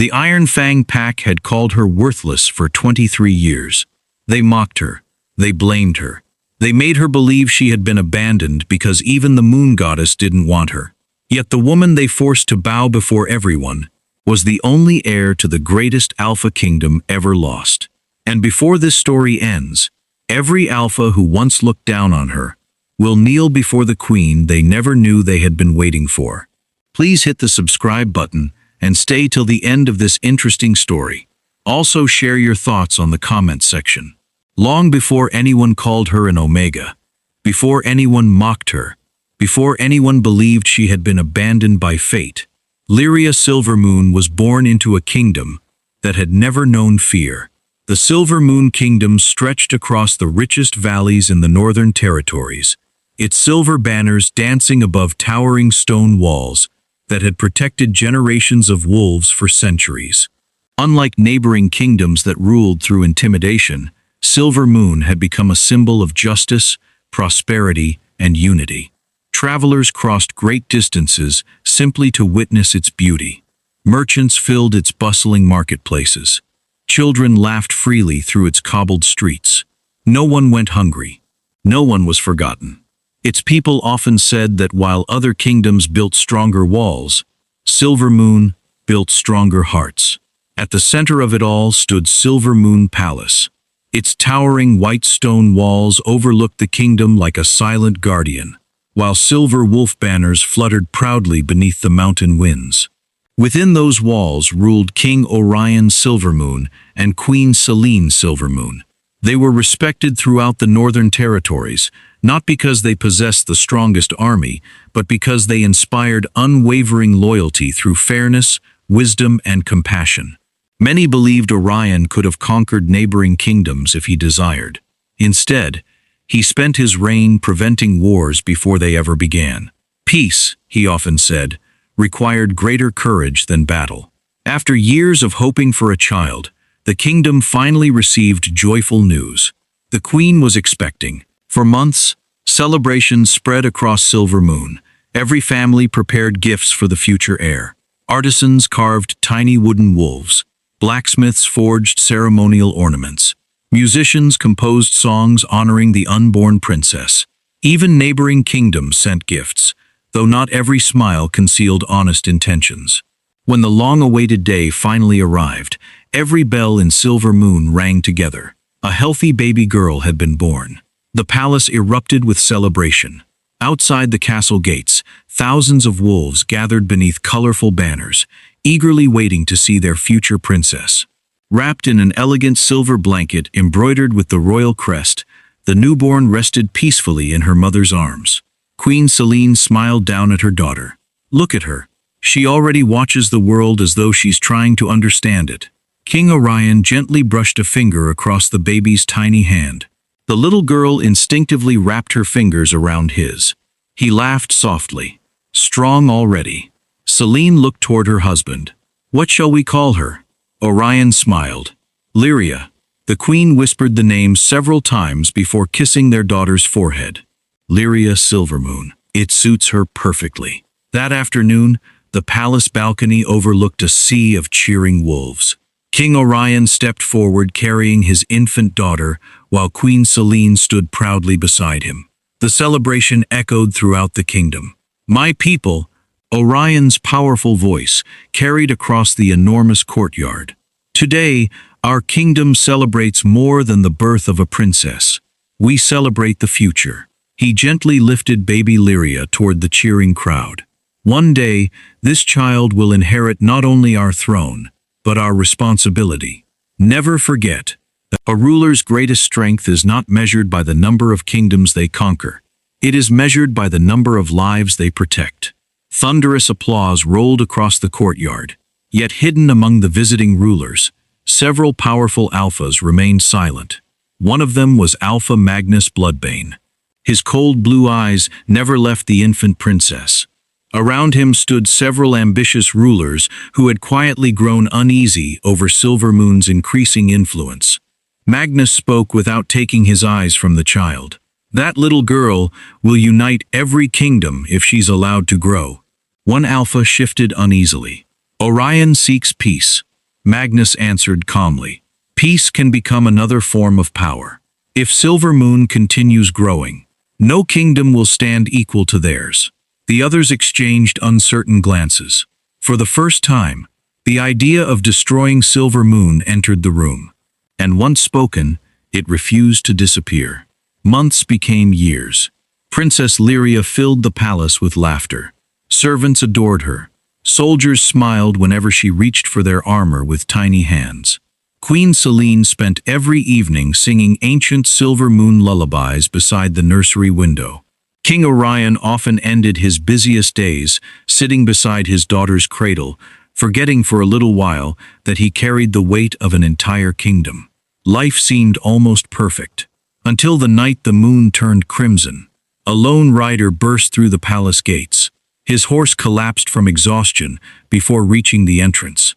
The Iron Fang pack had called her worthless for 23 years. They mocked her. They blamed her. They made her believe she had been abandoned because even the moon goddess didn't want her. Yet the woman they forced to bow before everyone was the only heir to the greatest alpha kingdom ever lost. And before this story ends, every alpha who once looked down on her will kneel before the queen they never knew they had been waiting for. Please hit the subscribe button and stay till the end of this interesting story. Also share your thoughts on the comments section. Long before anyone called her an Omega, before anyone mocked her, before anyone believed she had been abandoned by fate, Lyria Silvermoon was born into a kingdom that had never known fear. The Silver Moon Kingdom stretched across the richest valleys in the Northern Territories, its silver banners dancing above towering stone walls that had protected generations of wolves for centuries. Unlike neighboring kingdoms that ruled through intimidation, Silver Moon had become a symbol of justice, prosperity, and unity. Travelers crossed great distances simply to witness its beauty. Merchants filled its bustling marketplaces. Children laughed freely through its cobbled streets. No one went hungry. No one was forgotten. Its people often said that while other kingdoms built stronger walls, Silver Moon built stronger hearts. At the center of it all stood Silver Moon Palace. Its towering white stone walls overlooked the kingdom like a silent guardian, while silver wolf banners fluttered proudly beneath the mountain winds. Within those walls ruled King Orion Silvermoon and Queen Selene Silvermoon. They were respected throughout the Northern Territories, not because they possessed the strongest army, but because they inspired unwavering loyalty through fairness, wisdom, and compassion. Many believed Orion could have conquered neighboring kingdoms if he desired. Instead, he spent his reign preventing wars before they ever began. Peace, he often said, required greater courage than battle. After years of hoping for a child, the kingdom finally received joyful news. The queen was expecting. For months, celebrations spread across Silver Moon. Every family prepared gifts for the future heir. Artisans carved tiny wooden wolves. Blacksmiths forged ceremonial ornaments. Musicians composed songs honoring the unborn princess. Even neighboring kingdoms sent gifts, though not every smile concealed honest intentions. When the long-awaited day finally arrived, every bell in Silver Moon rang together. A healthy baby girl had been born. The palace erupted with celebration. Outside the castle gates, thousands of wolves gathered beneath colorful banners, eagerly waiting to see their future princess. Wrapped in an elegant silver blanket embroidered with the royal crest, the newborn rested peacefully in her mother's arms. Queen Selene smiled down at her daughter. Look at her. She already watches the world as though she's trying to understand it. King Orion gently brushed a finger across the baby's tiny hand. The little girl instinctively wrapped her fingers around his. He laughed softly. Strong already. Selene looked toward her husband. What shall we call her? Orion smiled. Lyria. The queen whispered the name several times before kissing their daughter's forehead. Lyria Silvermoon. It suits her perfectly. That afternoon, the palace balcony overlooked a sea of cheering wolves. King Orion stepped forward carrying his infant daughter, while Queen Selene stood proudly beside him. The celebration echoed throughout the kingdom. My people, Orion's powerful voice carried across the enormous courtyard. Today, our kingdom celebrates more than the birth of a princess. We celebrate the future. He gently lifted baby Lyria toward the cheering crowd. One day, this child will inherit not only our throne, but our responsibility. Never forget that a ruler's greatest strength is not measured by the number of kingdoms they conquer. It is measured by the number of lives they protect. Thunderous applause rolled across the courtyard. Yet hidden among the visiting rulers, several powerful alphas remained silent. One of them was Alpha Magnus Bloodbane. His cold blue eyes never left the infant princess. Around him stood several ambitious rulers who had quietly grown uneasy over Silver Moon's increasing influence. Magnus spoke without taking his eyes from the child. That little girl will unite every kingdom if she's allowed to grow. One alpha shifted uneasily. Orion seeks peace. Magnus answered calmly. Peace can become another form of power. If Silver Moon continues growing, no kingdom will stand equal to theirs. The others exchanged uncertain glances. For the first time, the idea of destroying Silver Moon entered the room. And once spoken, it refused to disappear. Months became years. Princess Lyria filled the palace with laughter. Servants adored her. Soldiers smiled whenever she reached for their armor with tiny hands. Queen Selene spent every evening singing ancient Silver Moon lullabies beside the nursery window. King Orion often ended his busiest days sitting beside his daughter's cradle, forgetting for a little while that he carried the weight of an entire kingdom. Life seemed almost perfect, until the night the moon turned crimson. A lone rider burst through the palace gates. His horse collapsed from exhaustion before reaching the entrance.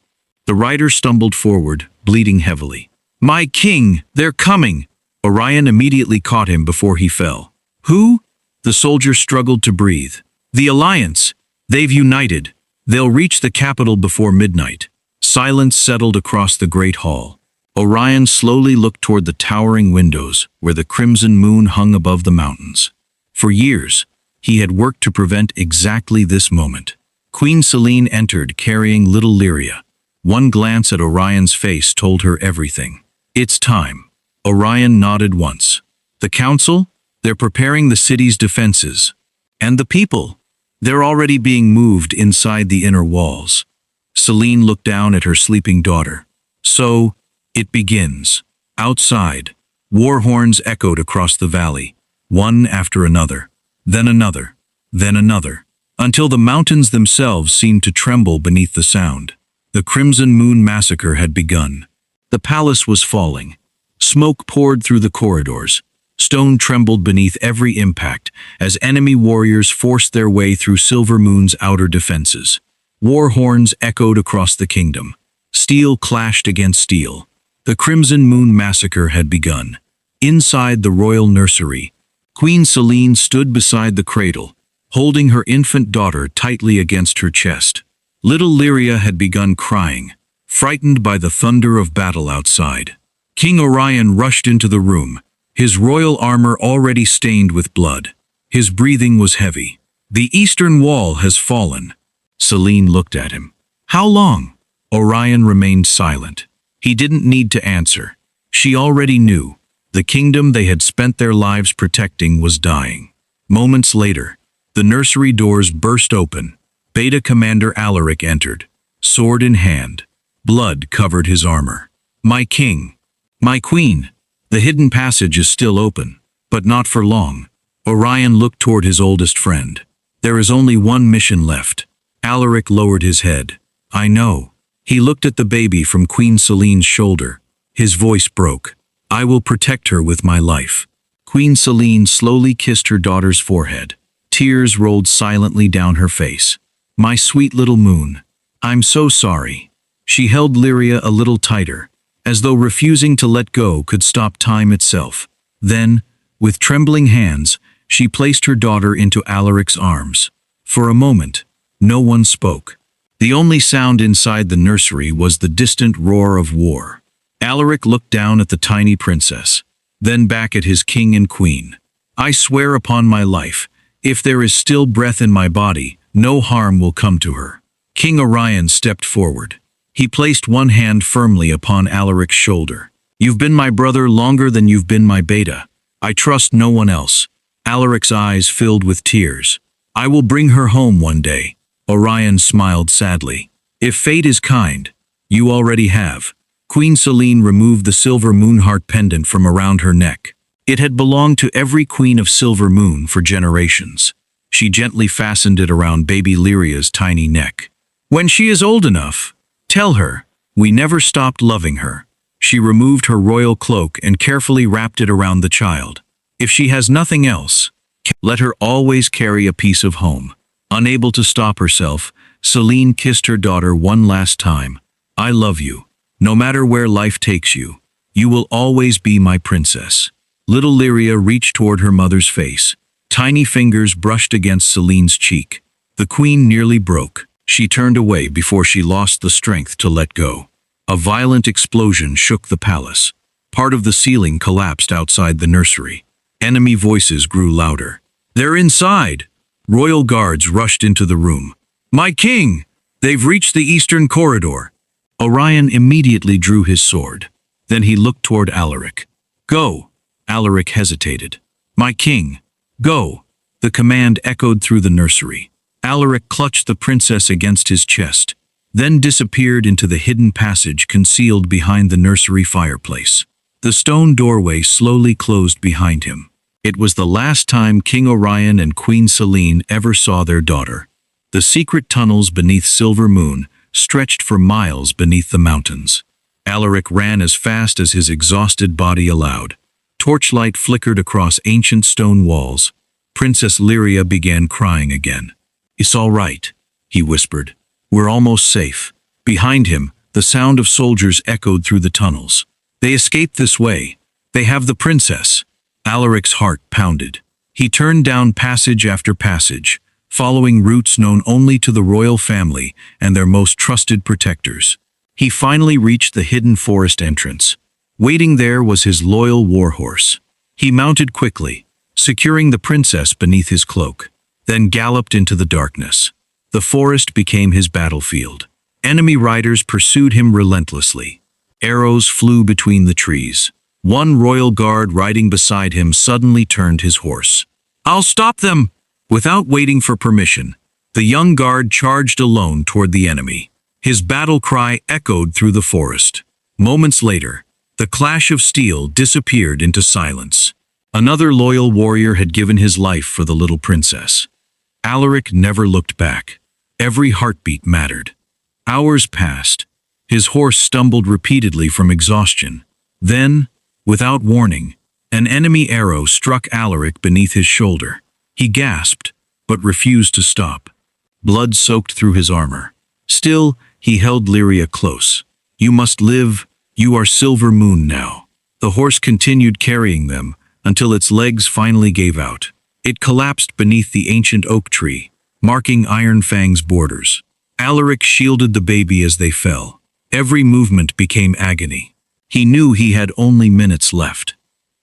The rider stumbled forward, bleeding heavily. "My king, they're coming!" Orion immediately caught him before he fell. "Who?" The soldier struggled to breathe. "The Alliance. They've united. They'll reach the capital before midnight." Silence settled across the great hall. Orion slowly looked toward the towering windows where the crimson moon hung above the mountains. For years, he had worked to prevent exactly this moment. Queen Selene entered carrying little Lyria. One glance at Orion's face told her everything. "It's time." Orion nodded once. "The council? They're preparing the city's defenses. And the people? They're already being moved inside the inner walls." Selene looked down at her sleeping daughter. "So, it begins." Outside, war horns echoed across the valley, one after another, then another, then another, until the mountains themselves seemed to tremble beneath the sound. The Crimson Moon massacre had begun. The palace was falling. Smoke poured through the corridors. Stone trembled beneath every impact as enemy warriors forced their way through Silver Moon's outer defenses. War horns echoed across the kingdom. Steel clashed against steel. The Crimson Moon massacre had begun. Inside the royal nursery, Queen Selene stood beside the cradle, holding her infant daughter tightly against her chest. Little Lyria had begun crying, frightened by the thunder of battle outside. King Orion rushed into the room, his royal armor already stained with blood. His breathing was heavy. "The eastern wall has fallen." Selene looked at him. "How long?" Orion remained silent. He didn't need to answer. She already knew. The kingdom they had spent their lives protecting was dying. Moments later, the nursery doors burst open. Beta Commander Alaric entered, sword in hand. Blood covered his armor. "My king, my queen, the hidden passage is still open, but not for long." Orion looked toward his oldest friend. "There is only one mission left." Alaric lowered his head. "I know." He looked at the baby from Queen Selene's shoulder. His voice broke. "I will protect her with my life." Queen Selene slowly kissed her daughter's forehead. Tears rolled silently down her face. "My sweet little moon, I'm so sorry." She held Lyria a little tighter, as though refusing to let go could stop time itself. Then, with trembling hands, she placed her daughter into Alaric's arms. For a moment, no one spoke. The only sound inside the nursery was the distant roar of war. Alaric looked down at the tiny princess, then back at his king and queen. "I swear upon my life, if there is still breath in my body, no harm will come to her." King Orion stepped forward. He placed one hand firmly upon Alaric's shoulder. "You've been my brother longer than you've been my beta. I trust no one else." Alaric's eyes filled with tears. "I will bring her home one day." Orion smiled sadly. "If fate is kind, you already have." Queen Selene removed the silver moonheart pendant from around her neck. It had belonged to every queen of Silver Moon for generations. She gently fastened it around baby Lyria's tiny neck. "When she is old enough, tell her, we never stopped loving her." She removed her royal cloak and carefully wrapped it around the child. "If she has nothing else, let her always carry a piece of home." Unable to stop herself, Selene kissed her daughter one last time. "I love you. No matter where life takes you, you will always be my princess." Little Lyria reached toward her mother's face. Tiny fingers brushed against Selene's cheek. The queen nearly broke. She turned away before she lost the strength to let go. A violent explosion shook the palace. Part of the ceiling collapsed outside the nursery. Enemy voices grew louder. "They're inside!" Royal guards rushed into the room. "My king! They've reached the eastern corridor." Orion immediately drew his sword. Then he looked toward Alaric. "Go!" Alaric hesitated. "My king, go!" The command echoed through the nursery. Alaric clutched the princess against his chest, then disappeared into the hidden passage concealed behind the nursery fireplace. The stone doorway slowly closed behind him. It was the last time King Orion and Queen Selene ever saw their daughter. The secret tunnels beneath Silver Moon stretched for miles beneath the mountains. Alaric ran as fast as his exhausted body allowed. Torchlight flickered across ancient stone walls. Princess Lyria began crying again. "It's all right," he whispered. "We're almost safe." Behind him, the sound of soldiers echoed through the tunnels. "They escaped this way. They have the princess." Alaric's heart pounded. He turned down passage after passage, following routes known only to the royal family and their most trusted protectors. He finally reached the hidden forest entrance. Waiting there was his loyal warhorse. He mounted quickly, securing the princess beneath his cloak, then galloped into the darkness. The forest became his battlefield. Enemy riders pursued him relentlessly. Arrows flew between the trees. One royal guard riding beside him suddenly turned his horse. "I'll stop them!" Without waiting for permission, the young guard charged alone toward the enemy. His battle cry echoed through the forest. Moments later, the clash of steel disappeared into silence. Another loyal warrior had given his life for the little princess. Alaric never looked back. Every heartbeat mattered. Hours passed. His horse stumbled repeatedly from exhaustion. Then, without warning, an enemy arrow struck Alaric beneath his shoulder. He gasped, but refused to stop. Blood soaked through his armor. Still, he held Lyria close. "You must live. You are Silver Moon now." The horse continued carrying them until its legs finally gave out. It collapsed beneath the ancient oak tree, marking Iron Fang's borders. Alaric shielded the baby as they fell. Every movement became agony. He knew he had only minutes left.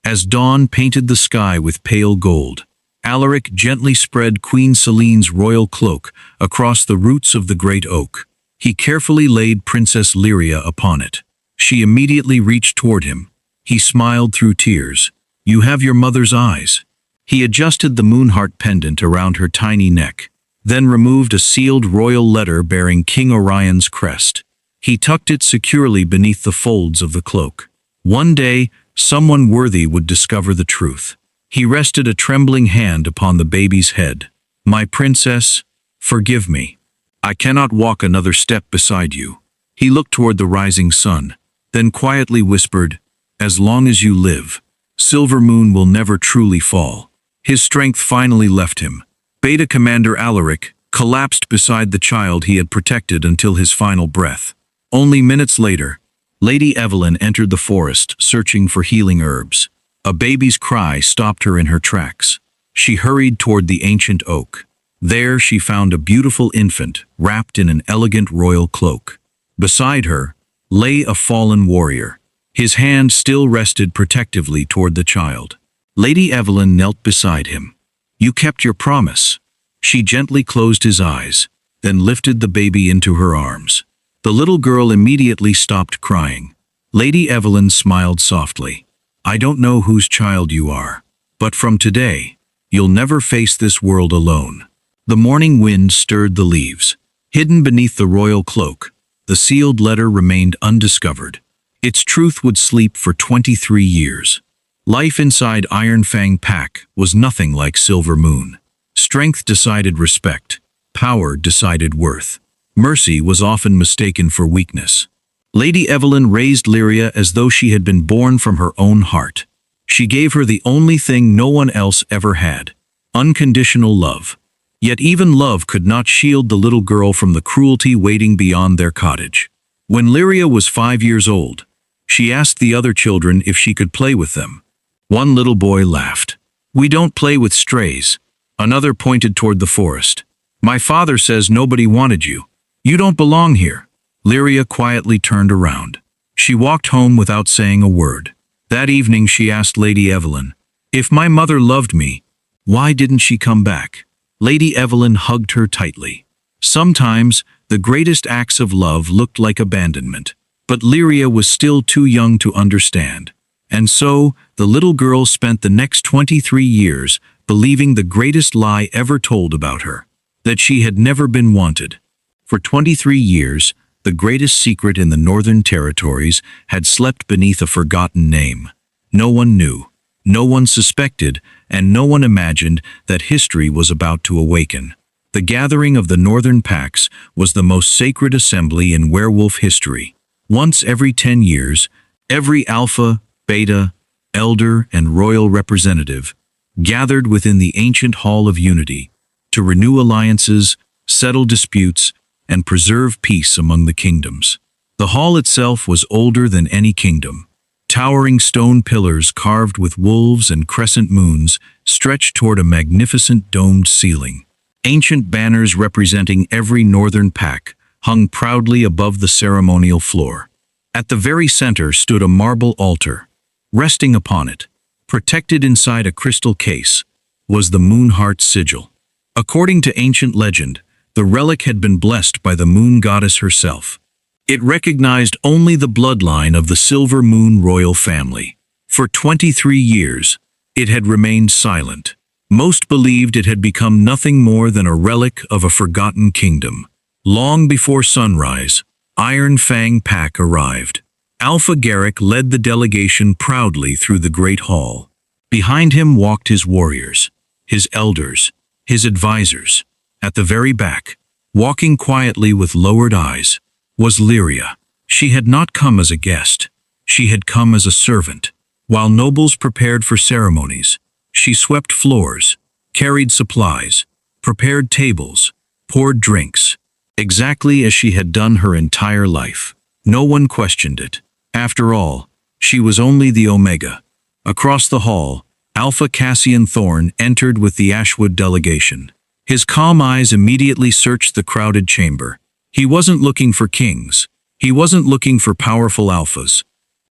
As dawn painted the sky with pale gold, Alaric gently spread Queen Selene's royal cloak across the roots of the great oak. He carefully laid Princess Lyria upon it. She immediately reached toward him. He smiled through tears. "You have your mother's eyes." He adjusted the moonheart pendant around her tiny neck, then removed a sealed royal letter bearing King Orion's crest. He tucked it securely beneath the folds of the cloak. One day, someone worthy would discover the truth. He rested a trembling hand upon the baby's head. "My princess, forgive me. I cannot walk another step beside you." He looked toward the rising sun, then quietly whispered, "As long as you live, Silver Moon will never truly fall." His strength finally left him. Beta Commander Alaric collapsed beside the child he had protected until his final breath. Only minutes later, Lady Evelyn entered the forest searching for healing herbs. A baby's cry stopped her in her tracks. She hurried toward the ancient oak. There she found a beautiful infant wrapped in an elegant royal cloak. Beside her lay a fallen warrior. His hand still rested protectively toward the child. Lady Evelyn knelt beside him. "You kept your promise." She gently closed his eyes, then lifted the baby into her arms. The little girl immediately stopped crying. Lady Evelyn smiled softly. "I don't know whose child you are, but from today, you'll never face this world alone." The morning wind stirred the leaves. Hidden beneath the royal cloak, the sealed letter remained undiscovered. Its truth would sleep for 23 years. Life inside Iron Fang Pack was nothing like Silver Moon. Strength decided respect. Power decided worth. Mercy was often mistaken for weakness. Lady Evelyn raised Lyria as though she had been born from her own heart. She gave her the only thing no one else ever had: unconditional love. Yet even love could not shield the little girl from the cruelty waiting beyond their cottage. When Lyria was 5 years old, she asked the other children if she could play with them. One little boy laughed. "We don't play with strays." Another pointed toward the forest. "My father says nobody wanted you. You don't belong here." Lyria quietly turned around. She walked home without saying a word. That evening she asked Lady Evelyn, "If my mother loved me, why didn't she come back?" Lady Evelyn hugged her tightly. Sometimes, the greatest acts of love looked like abandonment. But Lyria was still too young to understand. And so, the little girl spent the next 23 years believing the greatest lie ever told about her, that she had never been wanted. For 23 years, the greatest secret in the Northern Territories had slept beneath a forgotten name. No one knew, no one suspected, and no one imagined that history was about to awaken. The gathering of the Northern Packs was the most sacred assembly in werewolf history. Once every 10 years, every alpha, beta, elder, and royal representative gathered within the ancient Hall of Unity to renew alliances, settle disputes, and preserve peace among the kingdoms. The hall itself was older than any kingdom. Towering stone pillars carved with wolves and crescent moons stretched toward a magnificent domed ceiling. Ancient banners representing every northern pack hung proudly above the ceremonial floor. At the very center stood a marble altar. Resting upon it, protected inside a crystal case, was the Moonheart sigil. According to ancient legend, the relic had been blessed by the moon goddess herself. It recognized only the bloodline of the Silver Moon royal family. For 23 years, it had remained silent. Most believed it had become nothing more than a relic of a forgotten kingdom. Long before sunrise, Iron Fang Pack arrived. Alpha Garrick led the delegation proudly through the Great Hall. Behind him walked his warriors, his elders, his advisors. At the very back, walking quietly with lowered eyes, was Lyria. She had not come as a guest. She had come as a servant. While nobles prepared for ceremonies, she swept floors, carried supplies, prepared tables, poured drinks, exactly as she had done her entire life. No one questioned it. After all, she was only the Omega. Across the hall, Alpha Cassian Thorn entered with the Ashwood delegation. His calm eyes immediately searched the crowded chamber. He wasn't looking for kings. He wasn't looking for powerful alphas.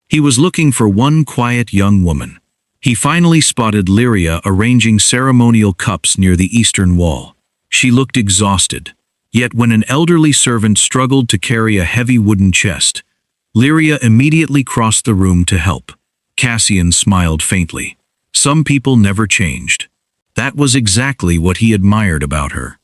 He was looking for one quiet young woman. He finally spotted Lyria arranging ceremonial cups near the eastern wall. She looked exhausted. Yet when an elderly servant struggled to carry a heavy wooden chest, Lyria immediately crossed the room to help. Cassian smiled faintly. Some people never changed. That was exactly what he admired about her.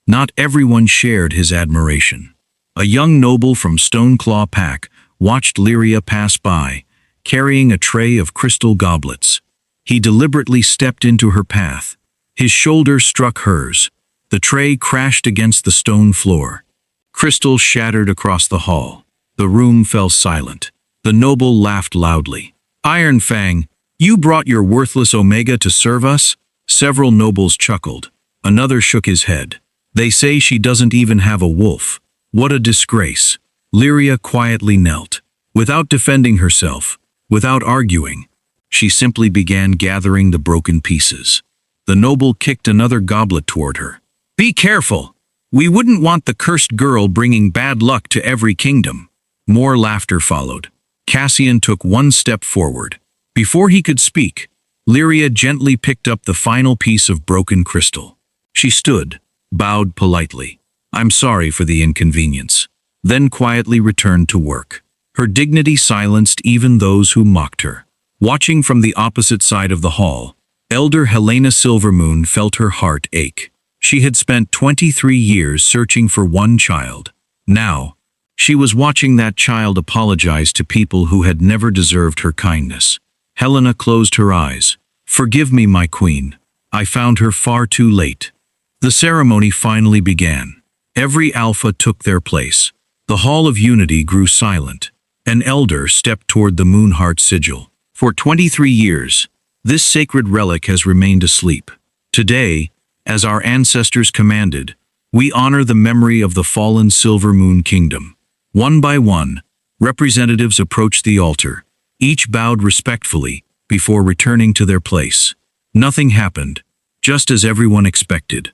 Not everyone shared his admiration. A young noble from Stoneclaw Pack watched Lyria pass by, carrying a tray of crystal goblets. He deliberately stepped into her path. His shoulder struck hers. The tray crashed against the stone floor. Crystal shattered across the hall. The room fell silent. The noble laughed loudly. "Iron Fang, you brought your worthless Omega to serve us?" Several nobles chuckled. Another shook his head. "They say she doesn't even have a wolf. What a disgrace." Lyria quietly knelt. Without defending herself, without arguing, she simply began gathering the broken pieces. The noble kicked another goblet toward her. "Be careful! We wouldn't want the cursed girl bringing bad luck to every kingdom." More laughter followed. Cassian took one step forward. Before he could speak, Lyria gently picked up the final piece of broken crystal. She stood, bowed politely. "I'm sorry for the inconvenience," then quietly returned to work. Her dignity silenced even those who mocked her. Watching from the opposite side of the hall, Elder Helena Silvermoon felt her heart ache. She had spent 23 years searching for one child. Now, she was watching that child apologize to people who had never deserved her kindness. Helena closed her eyes. "Forgive me, my queen. I found her far too late." The ceremony finally began. Every alpha took their place. The Hall of Unity grew silent. An elder stepped toward the Moonheart sigil. For 23 years, this sacred relic has remained asleep. Today, as our ancestors commanded, we honor the memory of the fallen Silver Moon Kingdom. One by one, representatives approached the altar. Each bowed respectfully before returning to their place. Nothing happened, just as everyone expected.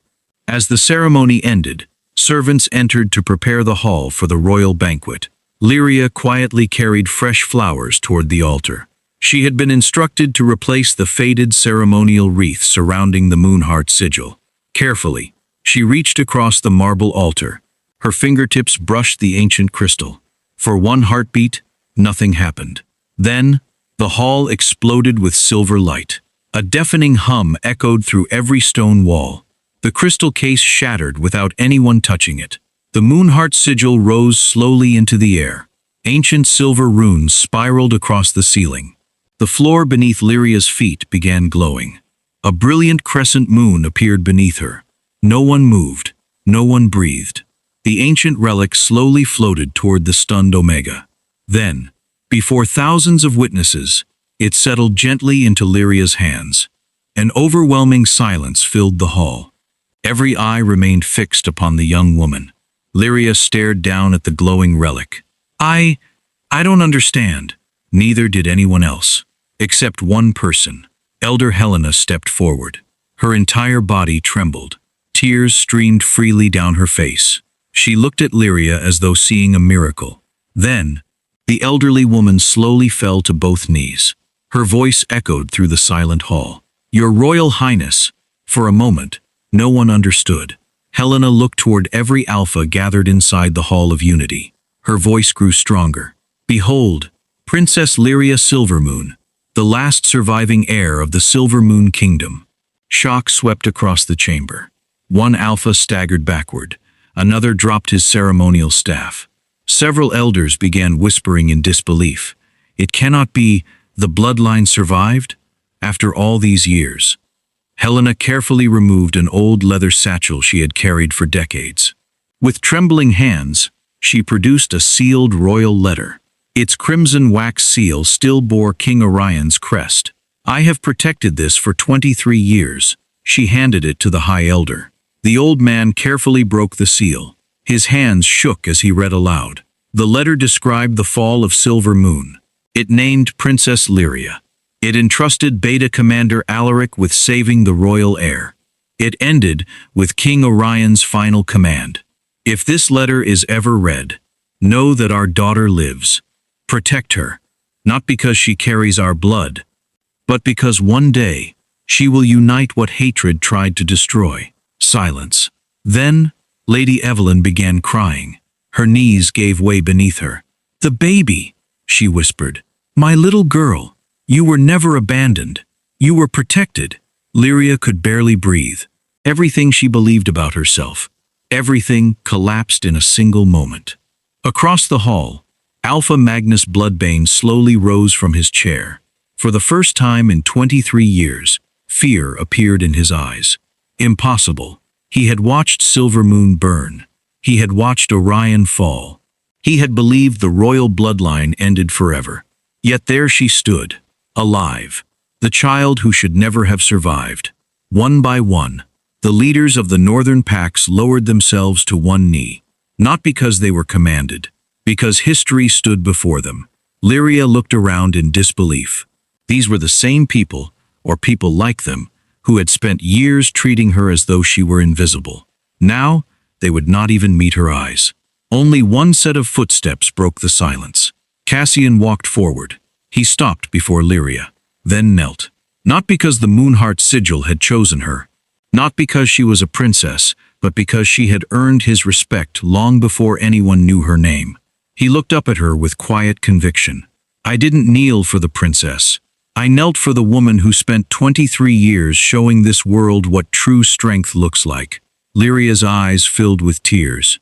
As the ceremony ended, Servants entered to prepare the hall for the royal banquet. Lyria quietly carried fresh flowers toward the altar. She had been instructed to replace the faded ceremonial wreath surrounding the Moonheart sigil. Carefully, she reached across the marble altar. Her fingertips brushed the ancient crystal. For one heartbeat, nothing happened. Then, the hall exploded with silver light. A deafening hum echoed through every stone wall. The crystal case shattered without anyone touching it. The Moonheart sigil rose slowly into the air. Ancient silver runes spiraled across the ceiling. The floor beneath Lyria's feet began glowing. A brilliant crescent moon appeared beneath her. No one moved. No one breathed. The ancient relic slowly floated toward the stunned Omega. Then, before thousands of witnesses, it settled gently into Lyria's hands. An overwhelming silence filled the hall. Every eye remained fixed upon the young woman. Lyria stared down at the glowing relic. I don't understand. Neither did anyone else. Except one person. Elder Helena stepped forward. Her entire body trembled. Tears streamed freely down her face. She looked at Lyria as though seeing a miracle. Then, the elderly woman slowly fell to both knees. Her voice echoed through the silent hall. Your Royal Highness. For a moment, no one understood. Helena looked toward every alpha gathered inside the Hall of Unity. Her voice grew stronger. Behold, Princess Lyria Silvermoon, the last surviving heir of the Silver Moon Kingdom. Shock swept across the chamber. One alpha staggered backward. Another dropped his ceremonial staff. Several elders began whispering in disbelief. It cannot be the bloodline survived? After all these years. Helena carefully removed an old leather satchel she had carried for decades. With trembling hands, she produced a sealed royal letter. Its crimson wax seal still bore King Orion's crest. I have protected this for 23 years. She handed it to the High Elder. The old man carefully broke the seal. His hands shook as he read aloud. The letter described the fall of Silver Moon. It named Princess Lyria. It entrusted Beta Commander Alaric with saving the royal heir. It ended with King Orion's final command. If this letter is ever read, know that our daughter lives. Protect her, not because she carries our blood, but because one day she will unite what hatred tried to destroy. Silence. Then, Lady Evelyn began crying. Her knees gave way beneath her. The baby, she whispered. My little girl. You were never abandoned. You were protected. Lyria could barely breathe. Everything she believed about herself. Everything collapsed in a single moment. Across the hall, Alpha Magnus Bloodbane slowly rose from his chair. For the first time in 23 years, fear appeared in his eyes. Impossible. He had watched Silver Moon burn. He had watched Orion fall. He had believed the royal bloodline ended forever. Yet there she stood. Alive, the child who should never have survived. One by one, the leaders of the northern packs lowered themselves to one knee, not because they were commanded, because history stood before them. Lyria looked around in disbelief. These were the same people, or people like them, who had spent years treating her as though she were invisible. Now, they would not even meet her eyes. Only one set of footsteps broke the silence. Cassian walked forward. He stopped before Lyria, then knelt. Not because the Moonheart sigil had chosen her, not because she was a princess, but because she had earned his respect long before anyone knew her name. He looked up at her with quiet conviction. I didn't kneel for the princess. I knelt for the woman who spent 23 years showing this world what true strength looks like. Lyria's eyes filled with tears.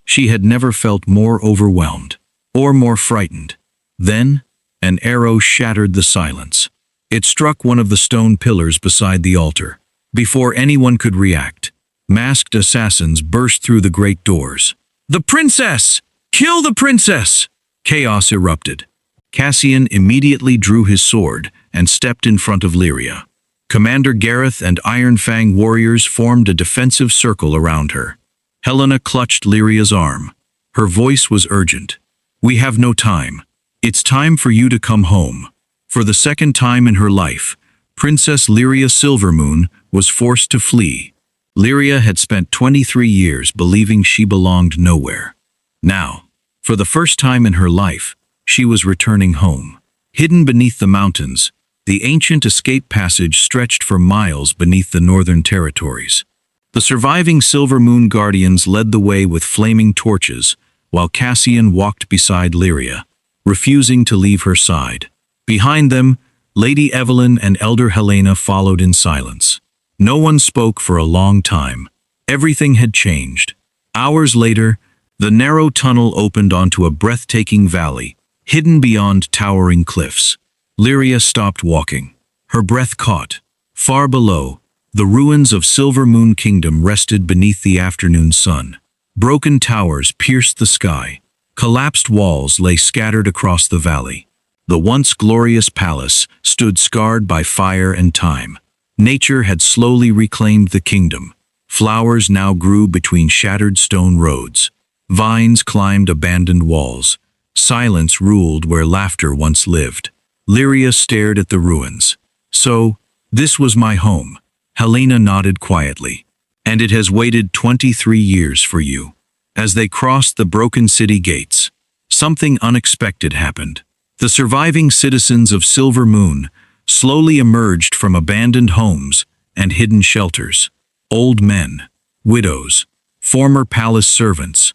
She had never felt more overwhelmed, or more frightened. Then, an arrow shattered the silence. It struck one of the stone pillars beside the altar. Before anyone could react, masked assassins burst through the great doors. The princess! Kill the princess! Chaos erupted. Cassian immediately drew his sword and stepped in front of Lyria. Commander Gareth and Iron Fang warriors formed a defensive circle around her. Helena clutched Lyria's arm. Her voice was urgent. We have no time. It's time for you to come home. For the second time in her life, Princess Lyria Silvermoon was forced to flee. Lyria had spent 23 years believing she belonged nowhere. Now, for the first time in her life, she was returning home. Hidden beneath the mountains, the ancient escape passage stretched for miles beneath the northern territories. The surviving Silver Moon Guardians led the way with flaming torches, while Cassian walked beside Lyria, refusing to leave her side. Behind them, Lady Evelyn and Elder Helena followed in silence. No one spoke for a long time. Everything had changed. Hours later, the narrow tunnel opened onto a breathtaking valley, hidden beyond towering cliffs. Lyria stopped walking. Her breath caught. Far below, the ruins of Silver Moon Kingdom rested beneath the afternoon sun. Broken towers pierced the sky. Collapsed walls lay scattered across the valley. The once glorious palace stood scarred by fire and time. Nature had slowly reclaimed the kingdom. Flowers now grew between shattered stone roads. Vines climbed abandoned walls. Silence ruled where laughter once lived. Lyria stared at the ruins. "So, this was my home." Helena nodded quietly. "And it has waited 23 years for you." As they crossed the broken city gates, something unexpected happened. The surviving citizens of Silver Moon slowly emerged from abandoned homes and hidden shelters. Old men, widows, former palace servants,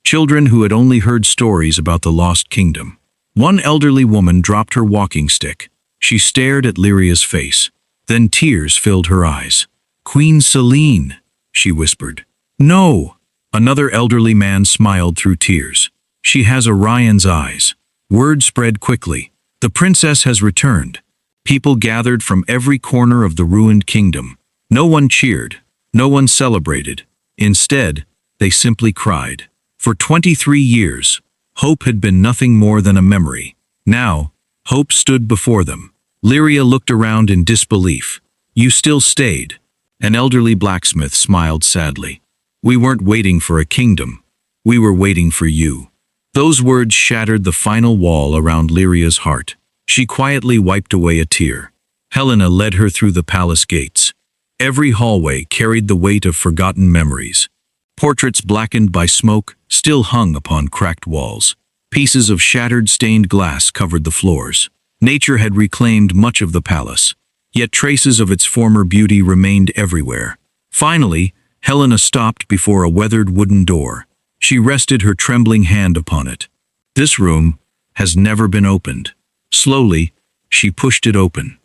children who had only heard stories about the lost kingdom. One elderly woman dropped her walking stick. She stared at Lyria's face. Then tears filled her eyes. "Queen Selene," she whispered. "No." Another elderly man smiled through tears. "She has Orion's eyes." Word spread quickly. "The princess has returned." People gathered from every corner of the ruined kingdom. No one cheered. No one celebrated. Instead, they simply cried. For 23 years, hope had been nothing more than a memory. Now, hope stood before them. Lyria looked around in disbelief. "You still stayed." An elderly blacksmith smiled sadly. "We weren't waiting for a kingdom. We were waiting for you." Those words shattered the final wall around Lyria's heart. She quietly wiped away a tear. Helena led her through the palace gates. Every hallway carried the weight of forgotten memories. Portraits blackened by smoke still hung upon cracked walls. Pieces of shattered stained glass covered the floors. Nature had reclaimed much of the palace, yet traces of its former beauty remained everywhere. Finally, Helena stopped before a weathered wooden door. She rested her trembling hand upon it. "This room has never been opened." Slowly, she pushed it open.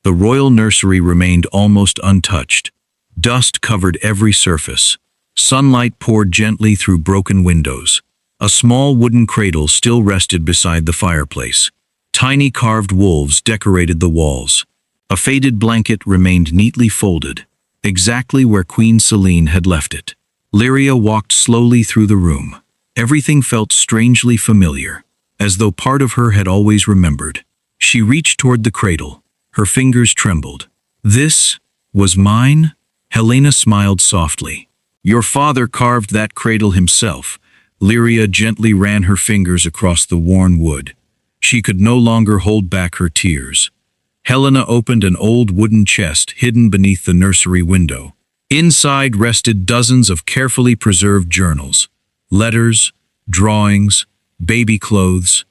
The royal nursery remained almost untouched. Dust covered every surface. Sunlight poured gently through broken windows. A small wooden cradle still rested beside the fireplace. Tiny carved wolves decorated the walls. A faded blanket remained neatly folded, exactly where Queen Selene had left it. Lyria walked slowly through the room. Everything felt strangely familiar, as though part of her had always remembered. She reached toward the cradle. Her fingers trembled. "This was mine?" Helena smiled softly. "Your father carved that cradle himself." Lyria gently ran her fingers across the worn wood. She could no longer hold back her tears. Helena opened an old wooden chest hidden beneath the nursery window. Inside rested dozens of carefully preserved journals, letters, drawings, baby clothes,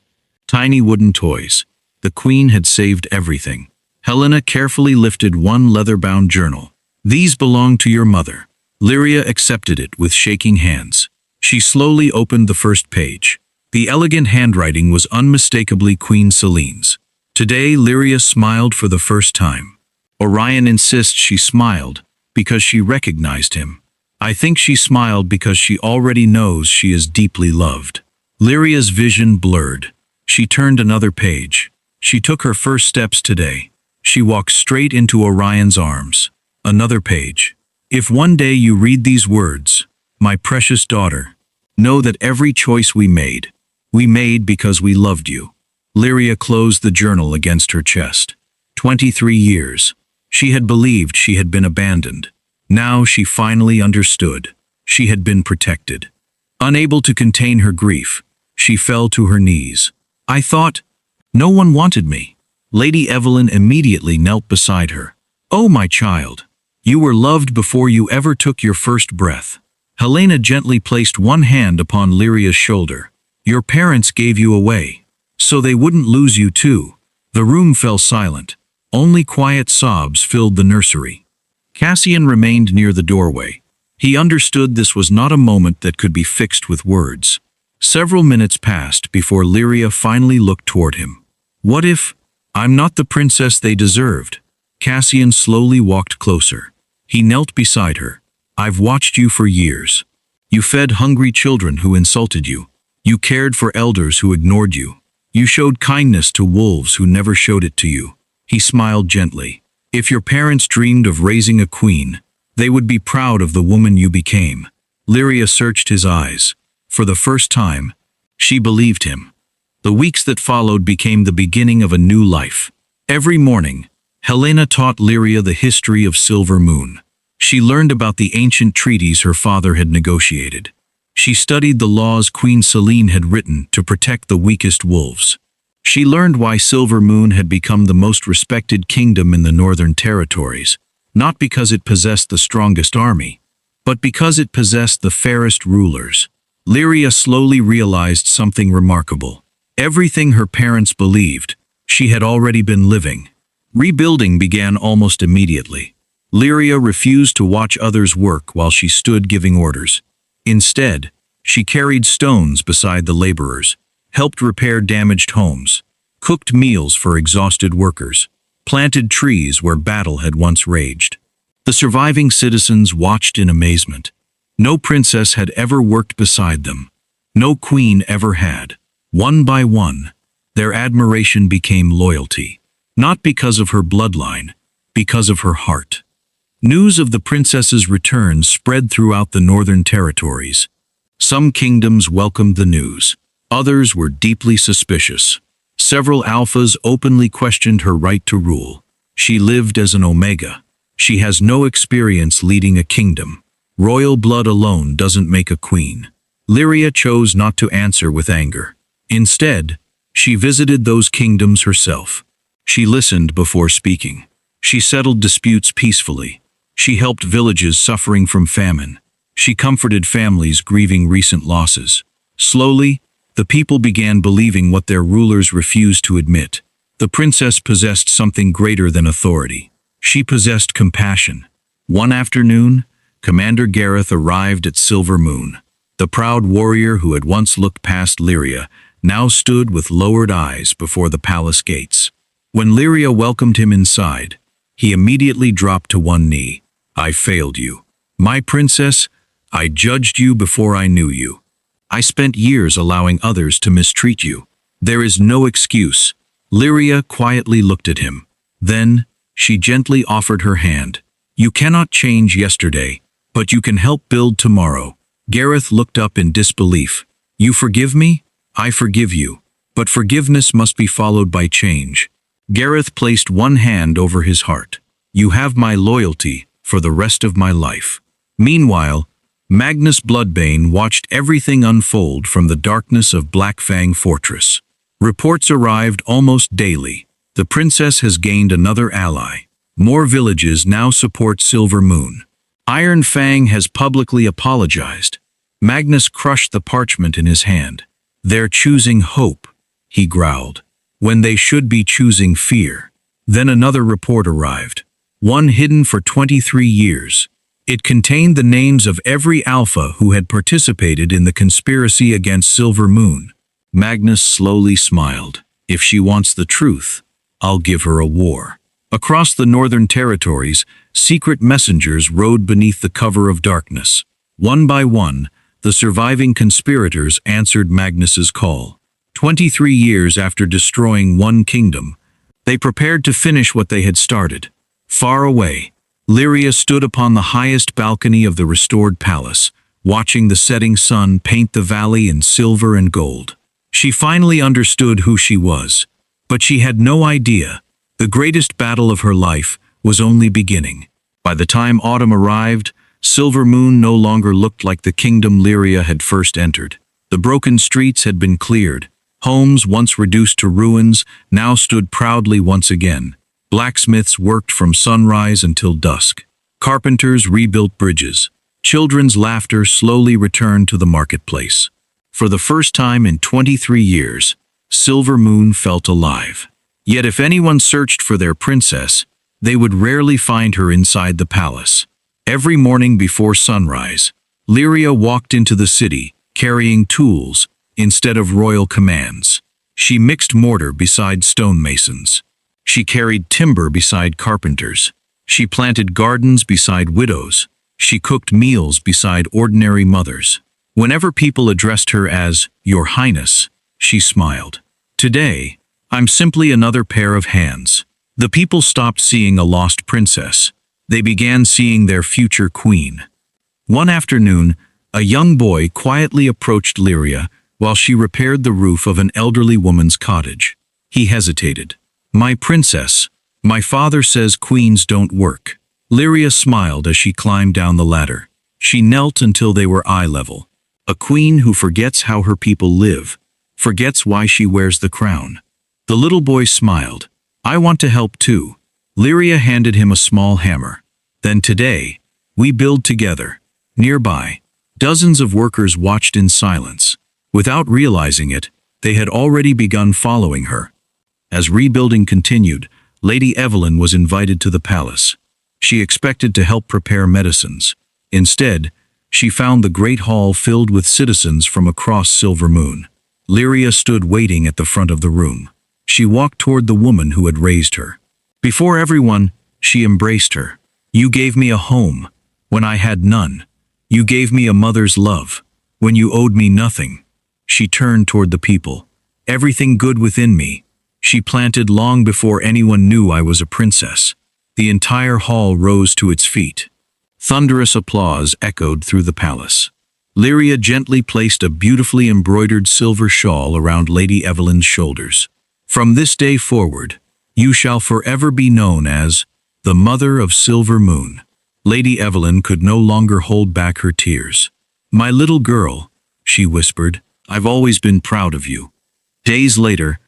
tiny wooden toys. The queen had saved everything. Helena carefully lifted one leather-bound journal. "These belong to your mother." Lyria accepted it with shaking hands. She slowly opened the first page. The elegant handwriting was unmistakably Queen Selene's. Today, Lyria smiled for the first time. Orion insists she smiled because she recognized him. I think she smiled because she already knows she is deeply loved. Lyria's vision blurred. She turned another page. She took her first steps today. She walked straight into Orion's arms. Another page. "If one day you read these words, my precious daughter, know that every choice we made because we loved you." Lyria closed the journal against her chest. 23 years. She had believed she had been abandoned. Now she finally understood. She had been protected. Unable to contain her grief, she fell to her knees. "I thought no one wanted me." Lady Evelyn immediately knelt beside her. "Oh, my child, You were loved before you ever took your first breath. Helena gently placed one hand upon Lyria's shoulder. Your parents gave you away, so they wouldn't lose you too. The room fell silent. Only quiet sobs filled the nursery. Cassian remained near the doorway. He understood this was not a moment that could be fixed with words. Several minutes passed before Lyria finally looked toward him. What if I'm not the princess they deserved? Cassian slowly walked closer. He knelt beside her. I've watched you for years. You fed hungry children who insulted you. You cared for elders who ignored you. You showed kindness to wolves who never showed it to you. He smiled gently. If your parents dreamed of raising a queen, they would be proud of the woman you became. Lyria searched his eyes. For the first time, she believed him. The weeks that followed became the beginning of a new life. Every morning, Helena taught Lyria the history of Silver Moon. She learned about the ancient treaties her father had negotiated. She studied the laws Queen Selene had written to protect the weakest wolves. She learned why Silver Moon had become the most respected kingdom in the Northern Territories, not because it possessed the strongest army, but because it possessed the fairest rulers. Lyria slowly realized something remarkable. Everything her parents believed, she had already been living. Rebuilding began almost immediately. Lyria refused to watch others work while she stood giving orders. Instead, she carried stones beside the laborers, helped repair damaged homes, cooked meals for exhausted workers, planted trees where battle had once raged. The surviving citizens watched in amazement. No princess had ever worked beside them. No queen ever had. One by one, their admiration became loyalty, not because of her bloodline, because of her heart. News of the princess's return spread throughout the Northern Territories. Some kingdoms welcomed the news. Others were deeply suspicious. Several alphas openly questioned her right to rule. She lived as an omega. She has no experience leading a kingdom. Royal blood alone doesn't make a queen. Lyria chose not to answer with anger. Instead, she visited those kingdoms herself. She listened before speaking. She settled disputes peacefully. She helped villages suffering from famine. She comforted families grieving recent losses. Slowly, the people began believing what their rulers refused to admit. The princess possessed something greater than authority. She possessed compassion. One afternoon, Commander Gareth arrived at Silver Moon. The proud warrior who had once looked past Lyria now stood with lowered eyes before the palace gates. When Lyria welcomed him inside, he immediately dropped to one knee. I failed you. My princess, I judged you before I knew you. I spent years allowing others to mistreat you. There is no excuse. Lyria quietly looked at him. Then, she gently offered her hand. You cannot change yesterday, but you can help build tomorrow. Gareth looked up in disbelief. You forgive me? I forgive you. But forgiveness must be followed by change. Gareth placed one hand over his heart. You have my loyalty for the rest of my life. Meanwhile, Magnus Bloodbane watched everything unfold from the darkness of Blackfang Fortress. Reports arrived almost daily. The princess has gained another ally. More villages now support Silver Moon. Iron Fang has publicly apologized. Magnus crushed the parchment in his hand. They're choosing hope, he growled, when they should be choosing fear. Then another report arrived. One hidden for 23 years. It contained the names of every alpha who had participated in the conspiracy against Silver Moon. Magnus slowly smiled. If she wants the truth, I'll give her a war. Across the Northern Territories, secret messengers rode beneath the cover of darkness. One by one, the surviving conspirators answered Magnus's call. 23 years after destroying one kingdom, they prepared to finish what they had started. Far away, Lyria stood upon the highest balcony of the restored palace, watching the setting sun paint the valley in silver and gold. She finally understood who she was, but she had no idea. The greatest battle of her life was only beginning. By the time autumn arrived, Silver Moon no longer looked like the kingdom Lyria had first entered. The broken streets had been cleared. Homes once reduced to ruins now stood proudly once again. Blacksmiths worked from sunrise until dusk. Carpenters rebuilt bridges. Children's laughter slowly returned to the marketplace. For the first time in 23 years, Silver Moon felt alive. Yet if anyone searched for their princess, they would rarely find her inside the palace. Every morning before sunrise, Lyria walked into the city, carrying tools instead of royal commands. She mixed mortar beside stonemasons. She carried timber beside carpenters. She planted gardens beside widows. She cooked meals beside ordinary mothers. Whenever people addressed her as Your Highness, she smiled. Today, I'm simply another pair of hands. The people stopped seeing a lost princess. They began seeing their future queen. One afternoon, a young boy quietly approached Lyria while she repaired the roof of an elderly woman's cottage. He hesitated. My princess, my father says queens don't work. Lyria smiled as she climbed down the ladder. She knelt until they were eye level. A queen who forgets how her people live, forgets why she wears the crown. The little boy smiled. I want to help too. Lyria handed him a small hammer. Then today, we build together. Nearby, dozens of workers watched in silence. Without realizing it, they had already begun following her. As rebuilding continued, Lady Evelyn was invited to the palace. She expected to help prepare medicines. Instead, she found the great hall filled with citizens from across Silver Moon. Lyria stood waiting at the front of the room. She walked toward the woman who had raised her. Before everyone, she embraced her. You gave me a home when I had none. You gave me a mother's love when you owed me nothing. She turned toward the people. Everything good within me, she planted long before anyone knew I was a princess. The entire hall rose to its feet. Thunderous applause echoed through the palace. Lyria gently placed a beautifully embroidered silver shawl around Lady Evelyn's shoulders. From this day forward, you shall forever be known as the Mother of Silver Moon. Lady Evelyn could no longer hold back her tears. My little girl, she whispered, I've always been proud of you. Days later,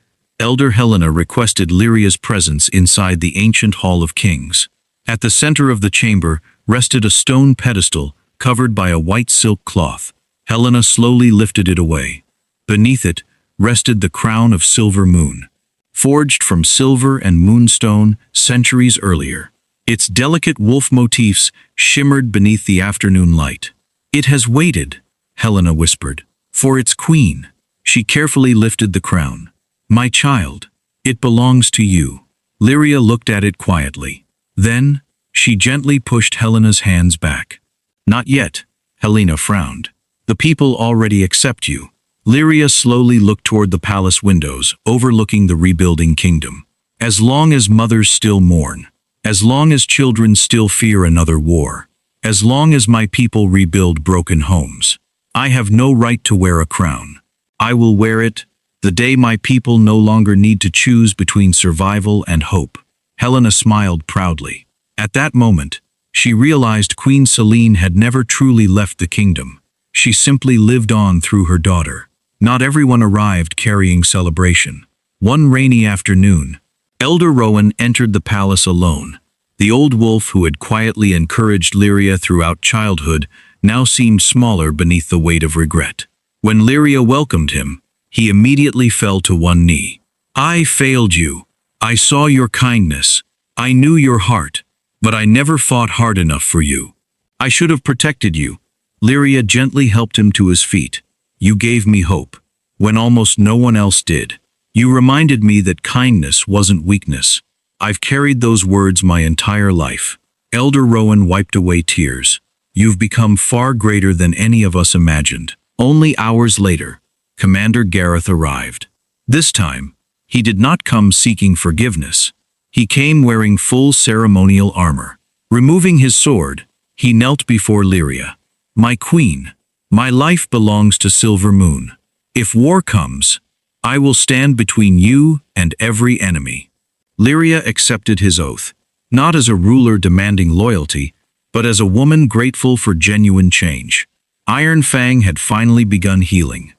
Elder Helena requested Lyria's presence inside the ancient Hall of Kings. At the center of the chamber rested a stone pedestal covered by a white silk cloth. Helena slowly lifted it away. Beneath it rested the crown of Silver Moon, forged from silver and moonstone centuries earlier. Its delicate wolf motifs shimmered beneath the afternoon light. It has waited, Helena whispered, for its queen. She carefully lifted the crown. My child, it belongs to you. Lyria looked at it quietly. Then, she gently pushed Helena's hands back. Not yet, Helena frowned. The people already accept you. Lyria slowly looked toward the palace windows, overlooking the rebuilding kingdom. As long as mothers still mourn, as long as children still fear another war, as long as my people rebuild broken homes, I have no right to wear a crown. I will wear it the day my people no longer need to choose between survival and hope. Helena smiled proudly. At that moment, she realized Queen Selene had never truly left the kingdom. She simply lived on through her daughter. Not everyone arrived carrying celebration. One rainy afternoon, Elder Rowan entered the palace alone. The old wolf who had quietly encouraged Lyria throughout childhood now seemed smaller beneath the weight of regret. When Lyria welcomed him, he immediately fell to one knee. I failed you. I saw your kindness. I knew your heart, but I never fought hard enough for you. I should have protected you. Lyria gently helped him to his feet. You gave me hope, when almost no one else did. You reminded me that kindness wasn't weakness. I've carried those words my entire life. Elder Rowan wiped away tears. You've become far greater than any of us imagined. Only hours later, Commander Gareth arrived. This time, he did not come seeking forgiveness. He came wearing full ceremonial armor. Removing his sword, he knelt before Lyria. My queen, my life belongs to Silver Moon. If war comes, I will stand between you and every enemy. Lyria accepted his oath, not as a ruler demanding loyalty, but as a woman grateful for genuine change. Iron Fang had finally begun healing.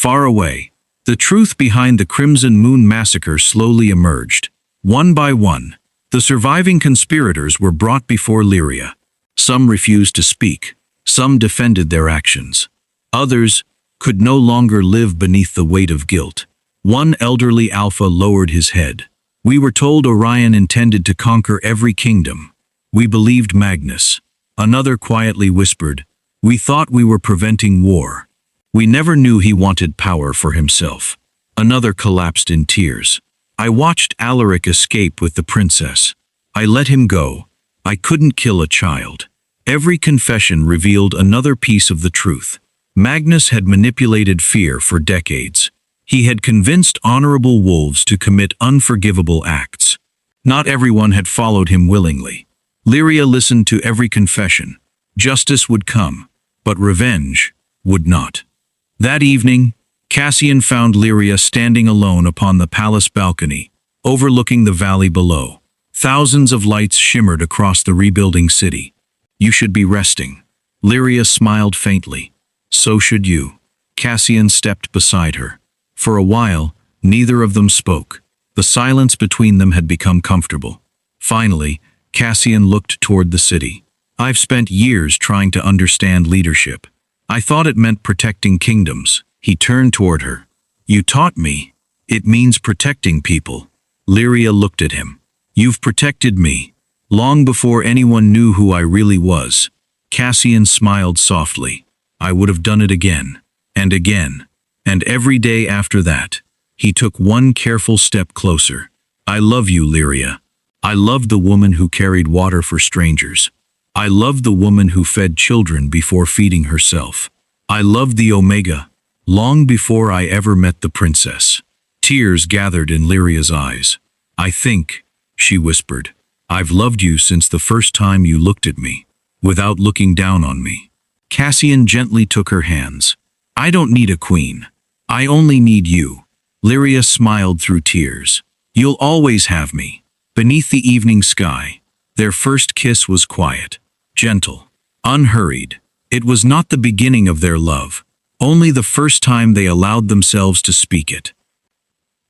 Far away, the truth behind the Crimson Moon massacre slowly emerged. One by one, the surviving conspirators were brought before Lyria. Some refused to speak. Some defended their actions. Others could no longer live beneath the weight of guilt. One elderly alpha lowered his head. We were told Orion intended to conquer every kingdom. We believed Magnus. Another quietly whispered, "We thought we were preventing war." We never knew he wanted power for himself. Another collapsed in tears. I watched Alaric escape with the princess. I let him go. I couldn't kill a child. Every confession revealed another piece of the truth. Magnus had manipulated fear for decades. He had convinced honorable wolves to commit unforgivable acts. Not everyone had followed him willingly. Lyria listened to every confession. Justice would come, but revenge would not. That evening, Cassian found Lyria standing alone upon the palace balcony, overlooking the valley below. Thousands of lights shimmered across the rebuilding city. "You should be resting." Lyria smiled faintly. "So should you." Cassian stepped beside her. For a while, neither of them spoke. The silence between them had become comfortable. Finally, Cassian looked toward the city. "I've spent years trying to understand leadership. I thought it meant protecting kingdoms." He turned toward her. "You taught me. It means protecting people." Lyria looked at him. "You've protected me, long before anyone knew who I really was." Cassian smiled softly. "I would have done it again, and again, and every day after that." He took one careful step closer. "I love you, Lyria. I loved the woman who carried water for strangers. I loved the woman who fed children before feeding herself. I loved the Omega, long before I ever met the princess." Tears gathered in Lyria's eyes. "I think," she whispered, "I've loved you since the first time you looked at me, without looking down on me." Cassian gently took her hands. "I don't need a queen. I only need you." Lyria smiled through tears. "You'll always have me." Beneath the evening sky, their first kiss was quiet, gentle, unhurried. It was not the beginning of their love, only the first time they allowed themselves to speak it.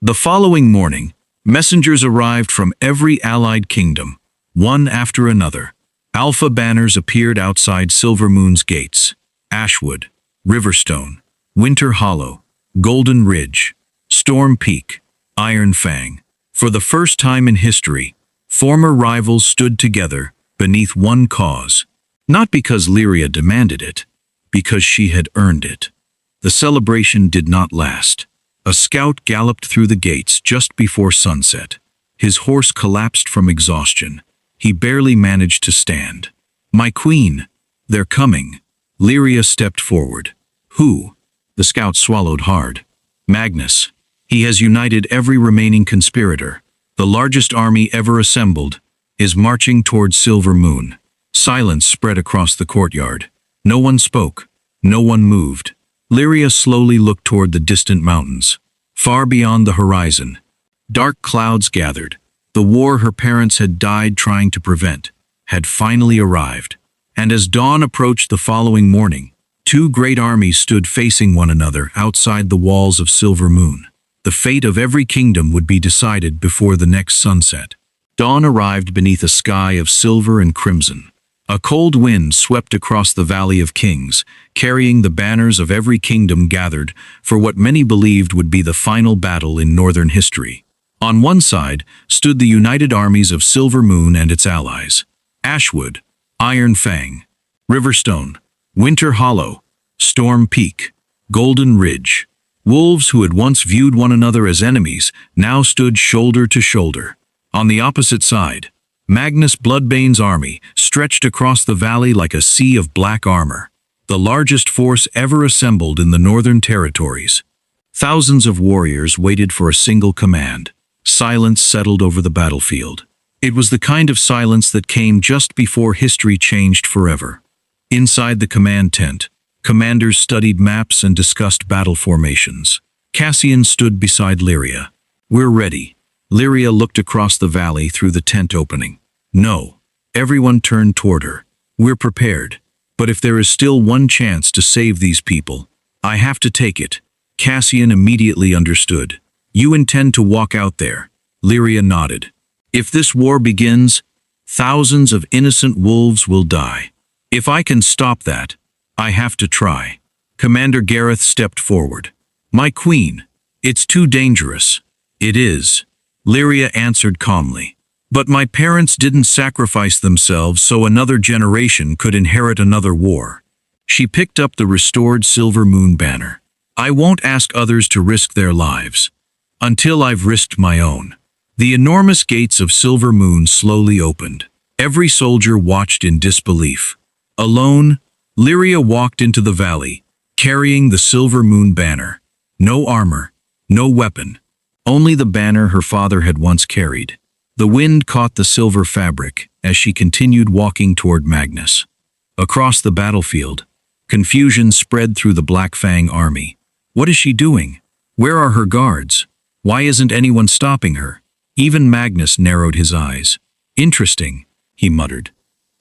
The following morning, messengers arrived from every allied kingdom, one after another. Alpha banners appeared outside Silvermoon's gates. Ashwood, Riverstone, Winter Hollow, Golden Ridge, Storm Peak, Iron Fang. For the first time in history, former rivals stood together beneath one cause. Not because Lyria demanded it, because she had earned it. The celebration did not last. A scout galloped through the gates just before sunset. His horse collapsed from exhaustion. He barely managed to stand. "My queen, they're coming." Lyria stepped forward. "Who?" The scout swallowed hard. "Magnus. He has united every remaining conspirator. The largest army ever assembled is marching towards Silver Moon." Silence spread across the courtyard. No one spoke. No one moved. Lyria slowly looked toward the distant mountains. Far beyond the horizon, dark clouds gathered. The war her parents had died trying to prevent had finally arrived. And as dawn approached the following morning, two great armies stood facing one another outside the walls of Silver Moon. The fate of every kingdom would be decided before the next sunset. Dawn arrived beneath a sky of silver and crimson. A cold wind swept across the Valley of Kings, carrying the banners of every kingdom gathered for what many believed would be the final battle in northern history. On one side stood the united armies of Silver Moon and its allies. Ashwood, Iron Fang, Riverstone, Winter Hollow, Storm Peak, Golden Ridge. Wolves who had once viewed one another as enemies now stood shoulder to shoulder. On the opposite side, Magnus Bloodbane's army stretched across the valley like a sea of black armor, the largest force ever assembled in the northern territories. Thousands of warriors waited for a single command. Silence settled over the battlefield. It was the kind of silence that came just before history changed forever. Inside the command tent, commanders studied maps and discussed battle formations. Cassian stood beside Lyria. "We're ready." Lyria looked across the valley through the tent opening. "No." Everyone turned toward her. "We're prepared. But if there is still one chance to save these people, I have to take it." Cassian immediately understood. "You intend to walk out there?" Lyria nodded. "If this war begins, thousands of innocent wolves will die. If I can stop that, I have to try. Commander Gareth stepped forward. My queen, it's too dangerous. It is, Lyria answered calmly. But my parents didn't sacrifice themselves so another generation could inherit another war. She picked up the restored silver moon banner. I won't ask others to risk their lives, until I've risked my own. The enormous gates of Silver Moon slowly opened. Every soldier watched in disbelief. Alone, Lyria walked into the valley, carrying the Silver Moon banner. No armor, no weapon, only the banner her father had once carried. The wind caught the silver fabric as she continued walking toward Magnus. Across the battlefield, confusion spread through the Black Fang army. What is she doing? Where are her guards? Why isn't anyone stopping her? Even Magnus narrowed his eyes. Interesting, he muttered.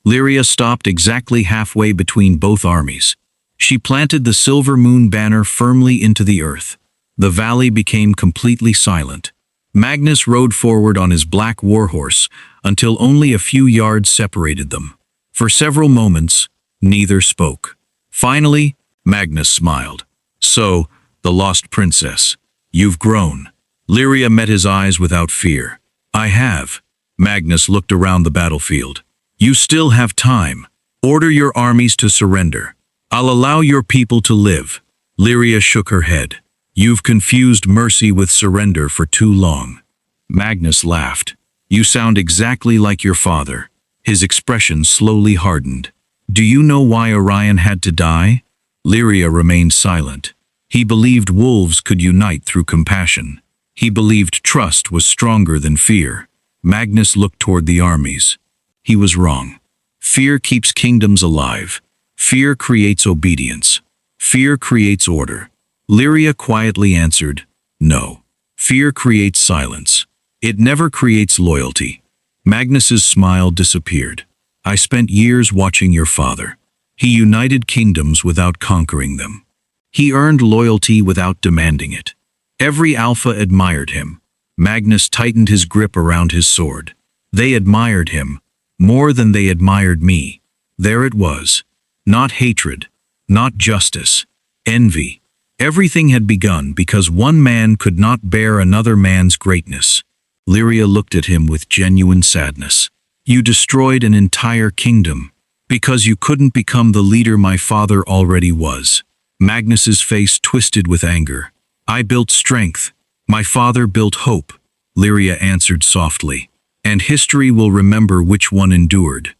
Lyria stopped exactly halfway between both armies. She planted the Silver Moon banner firmly into the earth. The valley became completely silent. Magnus rode forward on his black warhorse until only a few yards separated them. For several moments, neither spoke. Finally, Magnus smiled. So, the lost princess, you've grown. Lyria met his eyes without fear. I have. Magnus looked around the battlefield. You still have time. Order your armies to surrender. I'll allow your people to live. Lyria shook her head. You've confused mercy with surrender for too long. Magnus laughed. You sound exactly like your father. His expression slowly hardened. Do you know why Orion had to die? Lyria remained silent. He believed wolves could unite through compassion. He believed trust was stronger than fear. Magnus looked toward the armies. He was wrong. Fear keeps kingdoms alive. Fear creates obedience. Fear creates order. Lyria quietly answered, no. Fear creates silence. It never creates loyalty. Magnus's smile disappeared. I spent years watching your father. He united kingdoms without conquering them. He earned loyalty without demanding it. Every alpha admired him. Magnus tightened his grip around his sword. They admired him, more than they admired me. There it was. Not hatred, not justice, envy. Everything had begun because one man could not bear another man's greatness. Lyria looked at him with genuine sadness. You destroyed an entire kingdom because you couldn't become the leader my father already was. Magnus's face twisted with anger. I built strength. My father built hope, Lyria answered softly. And history will remember which one endured.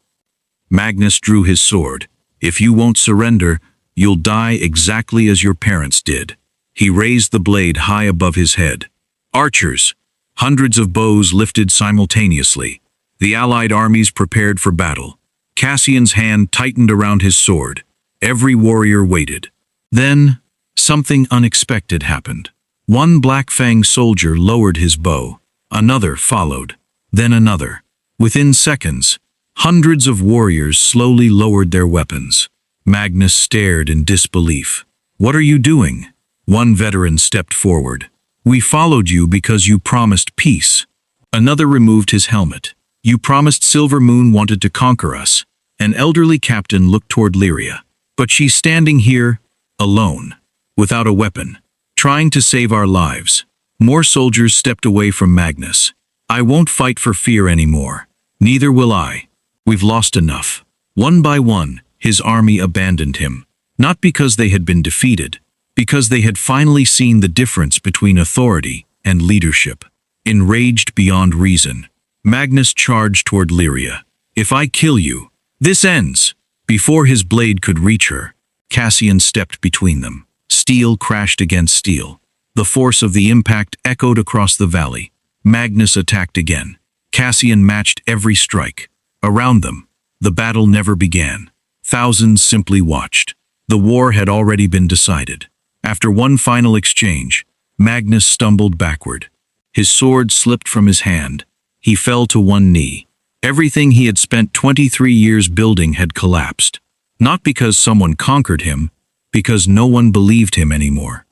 Magnus drew his sword. If you won't surrender, you'll die exactly as your parents did. He raised the blade high above his head. Archers. Hundreds of bows lifted simultaneously. The allied armies prepared for battle. Cassian's hand tightened around his sword. Every warrior waited. Then, something unexpected happened. One Black Fang soldier lowered his bow. Another followed. Then another. Within seconds, hundreds of warriors slowly lowered their weapons. Magnus stared in disbelief. What are you doing? One veteran stepped forward. We followed you because you promised peace. Another removed his helmet. You promised Silver Moon wanted to conquer us. An elderly captain looked toward Lyria. But she's standing here, alone, without a weapon, trying to save our lives. More soldiers stepped away from Magnus. I won't fight for fear anymore. Neither will I. We've lost enough. One by one, his army abandoned him. Not because they had been defeated, because they had finally seen the difference between authority and leadership. Enraged beyond reason, Magnus charged toward Lyria. If I kill you, this ends. Before his blade could reach her, Cassian stepped between them. Steel crashed against steel. The force of the impact echoed across the valley. Magnus attacked again. Cassian matched every strike. Around them, the battle never began. Thousands simply watched. The war had already been decided. After one final exchange, Magnus stumbled backward. His sword slipped from his hand. He fell to one knee. Everything he had spent 23 years building had collapsed. Not because someone conquered him, because no one believed him anymore.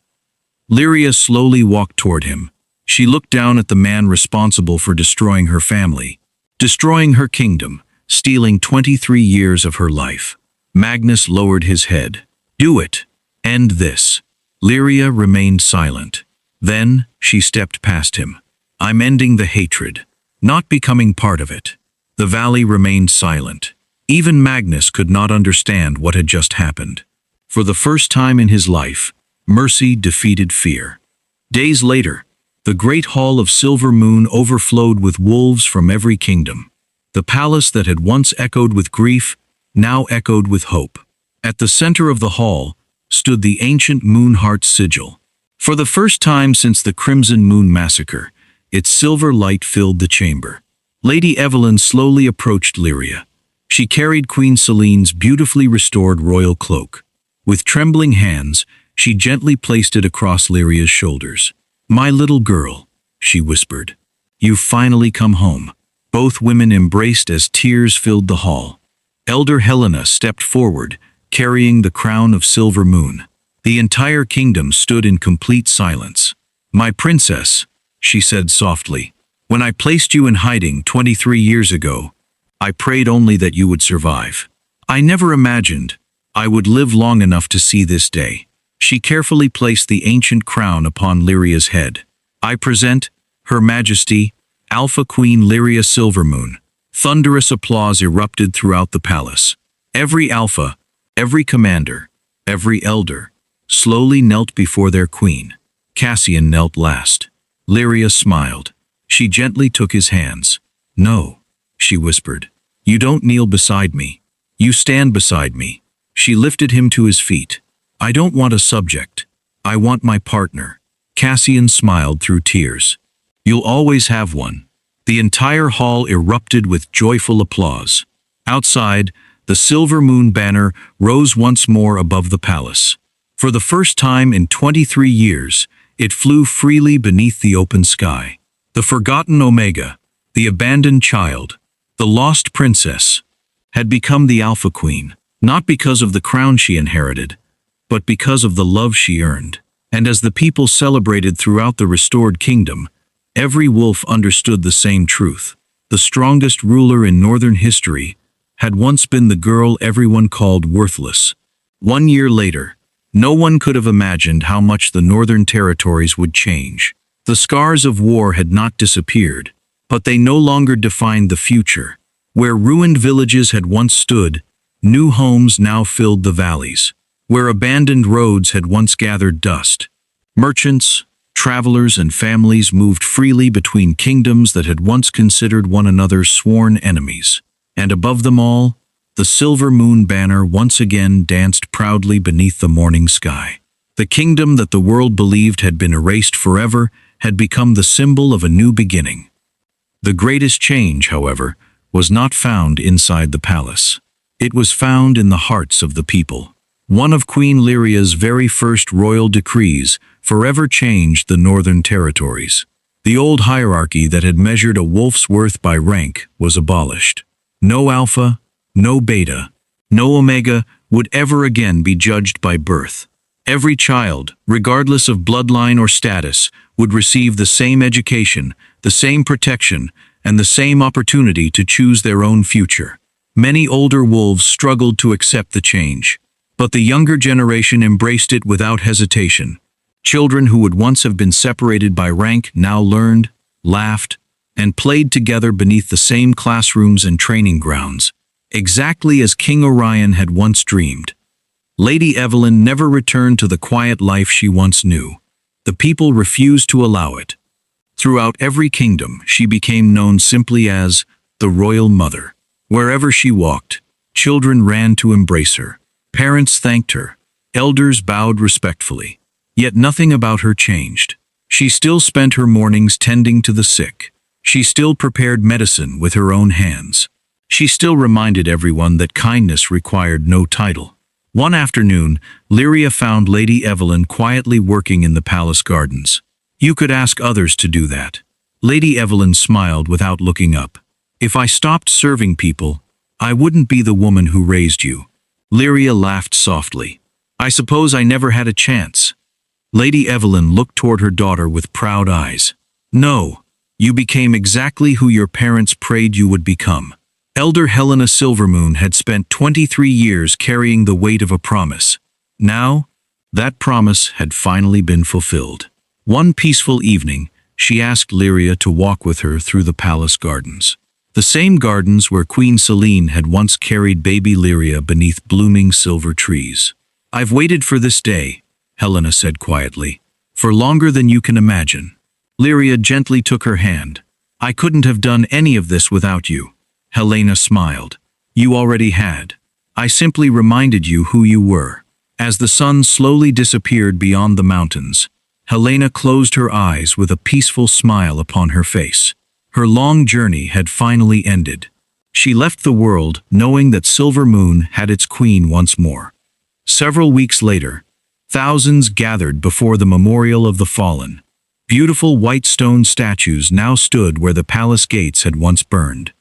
Lyria slowly walked toward him. She looked down at the man responsible for destroying her family, destroying her kingdom, stealing 23 years of her life. Magnus lowered his head. Do it. End this. Lyria remained silent. Then she stepped past him. I'm ending the hatred, not becoming part of it. The valley remained silent. Even Magnus could not understand what had just happened. For the first time in his life, mercy defeated fear. Days later, the great hall of Silver Moon overflowed with wolves from every kingdom. The palace that had once echoed with grief now echoed with hope. At the center of the hall stood the ancient Moonheart sigil. For the first time since the Crimson Moon massacre, its silver light filled the chamber. Lady Evelyn slowly approached Lyria. She carried Queen Celine's beautifully restored royal cloak. With trembling hands, she gently placed it across Lyria's shoulders. My little girl, she whispered. You've finally come home. Both women embraced as tears filled the hall. Elder Helena stepped forward, carrying the crown of Silver Moon. The entire kingdom stood in complete silence. My princess, she said softly, when I placed you in hiding 23 years ago, I prayed only that you would survive. I never imagined I would live long enough to see this day. She carefully placed the ancient crown upon Lyria's head. I present Her Majesty, Alpha Queen Lyria Silvermoon. Thunderous applause erupted throughout the palace. Every alpha, every commander, every elder, slowly knelt before their queen. Cassian knelt last. Lyria smiled. She gently took his hands. No, she whispered. You don't kneel beside me. You stand beside me. She lifted him to his feet. I don't want a subject. I want my partner. Cassian smiled through tears. You'll always have one. The entire hall erupted with joyful applause. Outside, the Silver Moon banner rose once more above the palace. For the first time in 23 years, it flew freely beneath the open sky. The forgotten Omega, the abandoned child, the lost princess, had become the Alpha Queen, not because of the crown she inherited, but because of the love she earned. And as the people celebrated throughout the restored kingdom, every wolf understood the same truth. The strongest ruler in northern history had once been the girl everyone called worthless. 1 year later, no one could have imagined how much the northern territories would change. The scars of war had not disappeared, but they no longer defined the future. Where ruined villages had once stood, new homes now filled the valleys. Where abandoned roads had once gathered dust, merchants, travelers, and families moved freely between kingdoms that had once considered one another sworn enemies. And above them all, the Silver Moon banner once again danced proudly beneath the morning sky. The kingdom that the world believed had been erased forever had become the symbol of a new beginning. The greatest change, however, was not found inside the palace. It was found in the hearts of the people. One of Queen Lyria's very first royal decrees forever changed the northern territories. The old hierarchy that had measured a wolf's worth by rank was abolished. No alpha, no beta, no omega would ever again be judged by birth. Every child, regardless of bloodline or status, would receive the same education, the same protection, and the same opportunity to choose their own future. Many older wolves struggled to accept the change, but the younger generation embraced it without hesitation. Children who would once have been separated by rank now learned, laughed, and played together beneath the same classrooms and training grounds, exactly as King Orion had once dreamed. Lady Evelyn never returned to the quiet life she once knew. The people refused to allow it. Throughout every kingdom, she became known simply as the Royal Mother. Wherever she walked, children ran to embrace her. Parents thanked her. Elders bowed respectfully. Yet nothing about her changed. She still spent her mornings tending to the sick. She still prepared medicine with her own hands. She still reminded everyone that kindness required no title. One afternoon, Lyria found Lady Evelyn quietly working in the palace gardens. You could ask others to do that. Lady Evelyn smiled without looking up. If I stopped serving people, I wouldn't be the woman who raised you. Lyria laughed softly. I suppose I never had a chance. Lady Evelyn looked toward her daughter with proud eyes. No, you became exactly who your parents prayed you would become. Elder Helena Silvermoon had spent 23 years carrying the weight of a promise. Now, that promise had finally been fulfilled. One peaceful evening, she asked Lyria to walk with her through the palace gardens. The same gardens where Queen Selene had once carried baby Lyria beneath blooming silver trees. "I've waited for this day," Helena said quietly, "for longer than you can imagine." Lyria gently took her hand. "I couldn't have done any of this without you." Helena smiled. "You already had. I simply reminded you who you were." As the sun slowly disappeared beyond the mountains, Helena closed her eyes with a peaceful smile upon her face. Her long journey had finally ended. She left the world knowing that Silvermoon had its queen once more. Several weeks later, thousands gathered before the memorial of the fallen. Beautiful white stone statues now stood where the palace gates had once burned.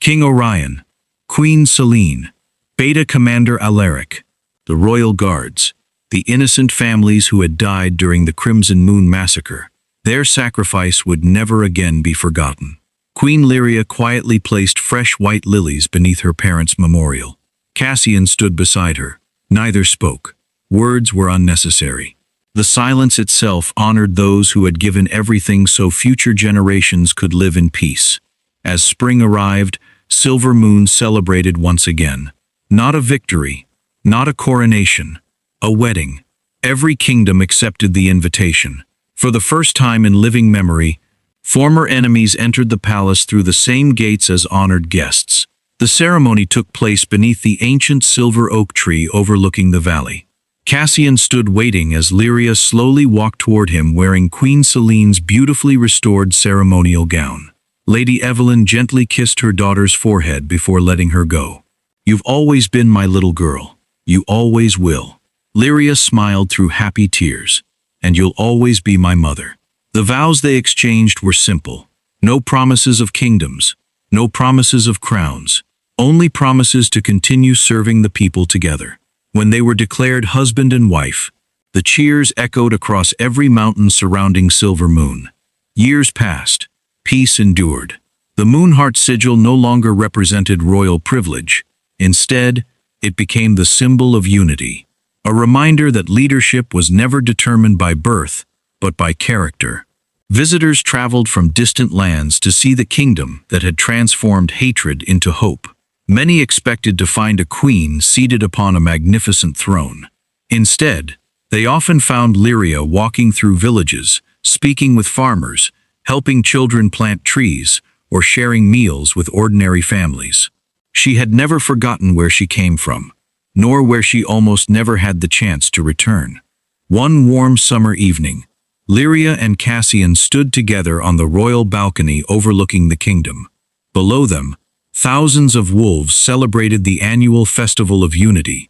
King Orion, Queen Selene, Beta Commander Alaric, the royal guards, the innocent families who had died during the Crimson Moon massacre. Their sacrifice would never again be forgotten. Queen Lyria quietly placed fresh white lilies beneath her parents' memorial. Cassian stood beside her. Neither spoke. Words were unnecessary. The silence itself honored those who had given everything so future generations could live in peace. As spring arrived, Silvermoon celebrated once again. Not a victory, not a coronation, a wedding. Every kingdom accepted the invitation. For the first time in living memory, former enemies entered the palace through the same gates as honored guests. The ceremony took place beneath the ancient silver oak tree overlooking the valley. Cassian stood waiting as Lyria slowly walked toward him wearing Queen Selene's beautifully restored ceremonial gown. Lady Evelyn gently kissed her daughter's forehead before letting her go. "You've always been my little girl. You always will." Lyria smiled through happy tears. "And you'll always be my mother." The vows they exchanged were simple. No promises of kingdoms, no promises of crowns, only promises to continue serving the people together. When they were declared husband and wife, the cheers echoed across every mountain surrounding Silvermoon. Years passed. Peace endured. The Moonheart sigil no longer represented royal privilege. Instead, it became the symbol of unity, a reminder that leadership was never determined by birth, but by character. Visitors traveled from distant lands to see the kingdom that had transformed hatred into hope. Many expected to find a queen seated upon a magnificent throne. Instead, they often found Lyria walking through villages, speaking with farmers, helping children plant trees, or sharing meals with ordinary families. She had never forgotten where she came from, nor where she almost never had the chance to return. One warm summer evening, Lyria and Cassian stood together on the royal balcony overlooking the kingdom. Below them, thousands of wolves celebrated the annual Festival of Unity.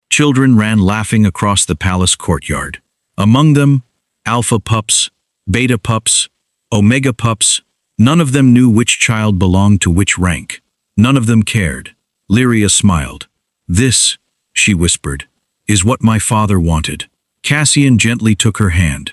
Children ran laughing across the palace courtyard. Among them, alpha pups, beta pups, omega pups. None of them knew which child belonged to which rank. None of them cared. Lyria smiled. "This," she whispered, "is what my father wanted." Cassian gently took her hand.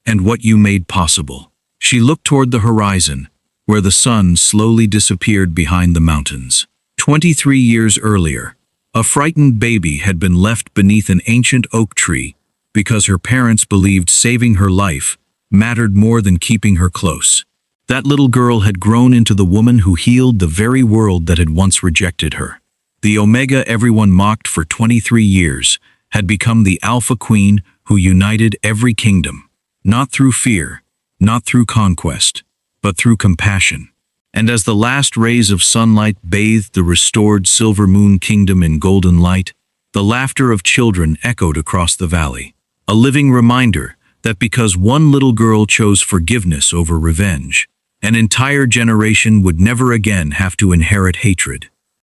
"And what you made possible." She looked toward the horizon, where the sun slowly disappeared behind the mountains. 23 years earlier, a frightened baby had been left beneath an ancient oak tree because her parents believed saving her life mattered more than keeping her close. That little girl had grown into the woman who healed the very world that had once rejected her. The Omega everyone mocked for 23 years had become the Alpha Queen who united every kingdom, not through fear, not through conquest, but through compassion. And as the last rays of sunlight bathed the restored Silvermoon kingdom in golden light, the laughter of children echoed across the valley, a living reminder that because one little girl chose forgiveness over revenge, an entire generation would never again have to inherit hatred.